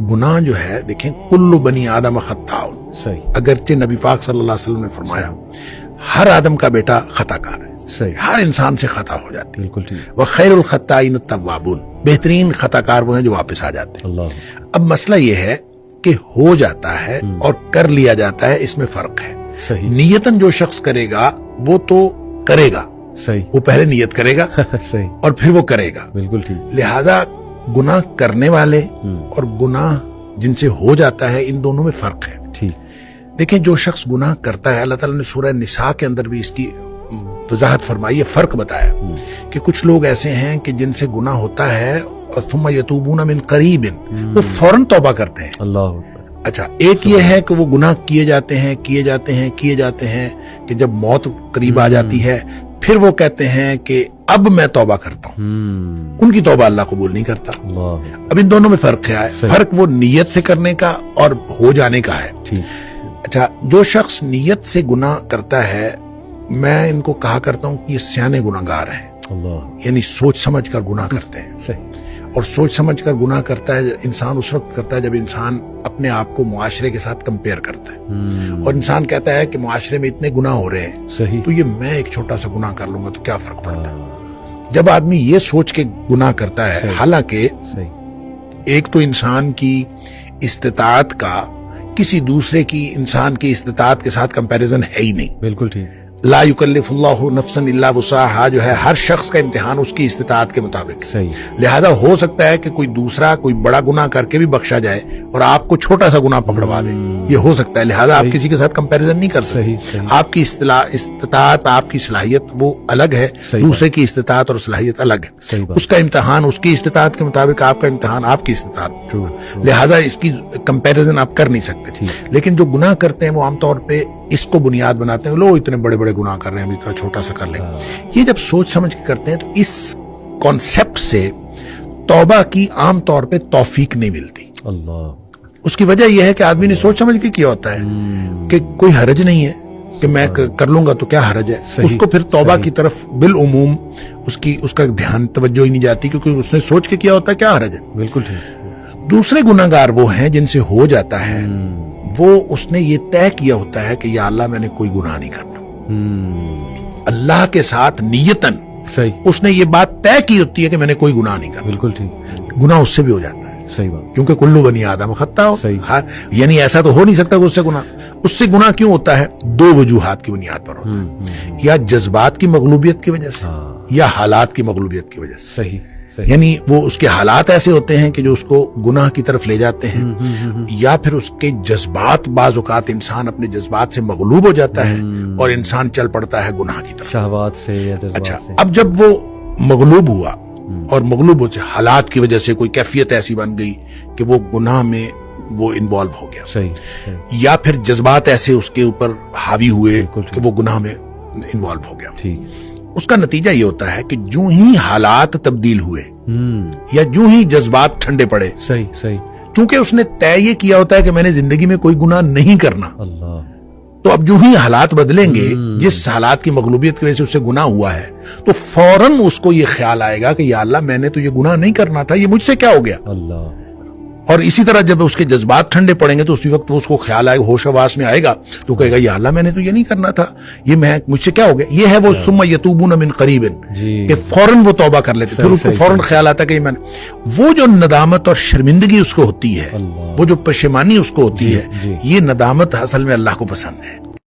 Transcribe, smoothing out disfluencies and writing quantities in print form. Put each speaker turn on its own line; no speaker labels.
गुनाह जो है, देखें, कुल्लु बनी आदम खत्ताउन,
सही,
अगरचे नबी पाक सल्लल्लाहु अलैहि वसल्लम ने फरमाया हर आदम का बेटा खताकार है,
सही,
हर इंसान से खता हो जाती है।
बिल्कुल ठीक,
वह खैरुल खत्ताइन तव्वाबून, बेहतरीन खताकार वो हैं जो वापस आ जाते हैं।
अल्लाह,
अब मसला ये है कि हो जाता है और कर लिया जाता है, इसमें फर्क है।
सही,
नियतन जो शख्स करेगा वो तो करेगा,
सही,
वो पहले नियत करेगा
सही,
और फिर वो करेगा।
बिल्कुल ठीक,
लिहाजा गुनाह करने वाले और गुनाह जिनसे हो जाता है, इन दोनों में फर्क है।
ठीक,
देखें, जो शख्स गुनाह करता है, अल्लाह ताला ने सूरह निसा के अंदर भी इसकी वजाहत फरमाई है, फर्क बताया कि कुछ लोग ऐसे हैं कि जिनसे गुनाह होता है और थुम्मा यतूबूना मिन करीबिन, वो फौरन तौबा करते हैं।
अल्लाह,
अच्छा, एक ये है कि वो गुनाह किए जाते हैं कि जब मौत करीब आ जाती है फिर वो कहते हैं कि अब मैं तौबा करता हूँ, उनकी तौबा अल्लाह कबूल नहीं करता।
अल्लाह,
अब इन दोनों में फर्क क्या है? फर्क वो नियत से करने का और हो जाने का है।
ठीक,
अच्छा, जो शख्स नियत से गुनाह करता है, मैं इनको कहा करता हूँ कि ये सियाने गुनाहगार हैं,
अल्लाह,
यानी सोच समझ कर गुनाह करते हैं।
सही,
और सोच समझ कर गुनाह करता है इंसान उस वक्त करता है जब इंसान अपने आप को मुआशरे के साथ कंपेयर करता है और इंसान कहता है कि मुआशरे में इतने गुनाह हो रहे हैं,
सही,
तो ये मैं एक छोटा सा गुनाह कर लूंगा तो क्या फर्क पड़ता है। जब आदमी ये सोच के गुनाह करता है, हालांकि
सही,
एक तो इंसान की इस्तिताअत का किसी दूसरे की इंसान की इस्तिताअत के साथ कंपैरिजन है ही नहीं।
बिल्कुल ठीक,
ला युकल्लिफुल्लाहु नफ्सन इल्ला वुसाहा जो है, हर शख्स का इम्तिहान उसकी इस्तिताअत के मुताबिक।
सही,
लिहाजा हो सकता है कि कोई दूसरा कोई बड़ा गुनाह करके भी बख्शा जाए और आपको छोटा सा गुनाह पकड़वा दे, ये हो सकता है। लिहाजा आप किसी के साथ कंपैरिजन नहीं कर सकते।
सही, सही,
आपकी इस्तिताअत, आपकी सलाहियत वो अलग है, दूसरे की इस्तिताअत और सलाहियत अलग है।
सही बात,
उसका इम्तिहान उसकी इस्तिताअत के मुताबिक, आपका इम्तिहान आपकी इस्तिताअत।
ट्रू,
लिहाजा इसकी कंपैरिजन आप कर नहीं सकते। लेकिन जो गुनाह करते हैं वो आमतौर पे इसको बुनियाद बनाते हैं, लोग इतने बड़े बड़े गुनाह कर रहे हैं, इतना छोटा सा कर लेंगे। ये जब सोच समझ के करते हैं तो इस कॉन्सेप्ट से तौबा की आमतौर पे तौफीक नहीं मिलती।
अल्लाह,
उसकी वजह यह है कि आदमी ने सोच समझ के किया होता है कि कोई हरज नहीं है कि मैं कर लूंगा तो क्या हरज है। उसको फिर तौबा की तरफ बिल उमूम उसका ध्यान तवज्जो ही नहीं जाती, क्योंकि उसने सोच के किया होता है क्या हरज है।
बिल्कुल ठीक,
दूसरे गुनाहगार वो हैं जिनसे हो जाता है, वो उसने ये तय किया होता है कि या अल्लाह मैंने कोई गुनाह नहीं करना, अल्लाह के साथ नियतन
सही,
उसने ये बात तय की होती है कि मैंने कोई गुनाह नहीं करना।
बिल्कुल ठीक,
गुनाह उससे भी हो जाता है,
सही बात,
क्योंकि कुल्लू बनी आदम खत्ता हो।
सही,
यानी ऐसा तो हो नहीं सकता कि उससे गुनाह क्यों होता है? दो वजूहात की बुनियाद पर होता है, या जज्बात की मगलूबियत की वजह से या हालात की मगलूबियत की वजह से।
सही, सही,
यानी वो उसके हालात ऐसे होते हैं कि जो उसको गुनाह की तरफ ले जाते हैं, या फिर उसके जज्बात, बाज़ औक़ात इंसान अपने जज्बात से मगलूब हो जाता है और इंसान चल पड़ता है गुनाह की तरफ,
शहवात से या जज्बात
अच्छा
से।
अब जब वो मगलूब हुआ और मगलूब हो हालात की वजह से कोई कैफियत ऐसी बन गई कि वो गुनाह में वो इन्वॉल्व हो गया,
सही, सही,
या फिर जज्बात ऐसे उसके ऊपर हावी हुए कि वो गुनाह में इन्वॉल्व हो गया,
ठीक,
उसका नतीजा ये होता है कि जो ही हालात तब्दील हुए या जो ही जज्बात ठंडे पड़े,
सही, सही,
चूंकि उसने तय ये किया होता है कि मैंने जिंदगी में कोई गुनाह नहीं करना,
अल्लाह,
तो अब जो ही हालात बदलेंगे, जिस हालात की मगलूबियत की वजह से उससे गुनाह हुआ है, तो फौरन उसको ये ख्याल आएगा कि या अल्लाह मैंने तो ये गुनाह नहीं करना था, ये मुझसे क्या हो गया।
अल्लाह,
और इसी तरह जब उसके जज्बात ठंडे पड़ेंगे तो उसी वक्त वो उसको ख्याल आएगा, होश हवास में आएगा, तो कहेगा या अल्लाह मैंने तो ये नहीं करना था, ये मैं मुझसे क्या हो गया। ये है वो सुम्मा यतूबूना मिन करीबिन, कि फौरन वो तौबा कर लेते, फिर उसको फौरन ख्याल आता कि मैंने वो जो नदामत और शर्मिंदगी उसको होती है, वो जो पशेमानी उसको होती है, ये नदामत असल में अल्लाह को पसंद है।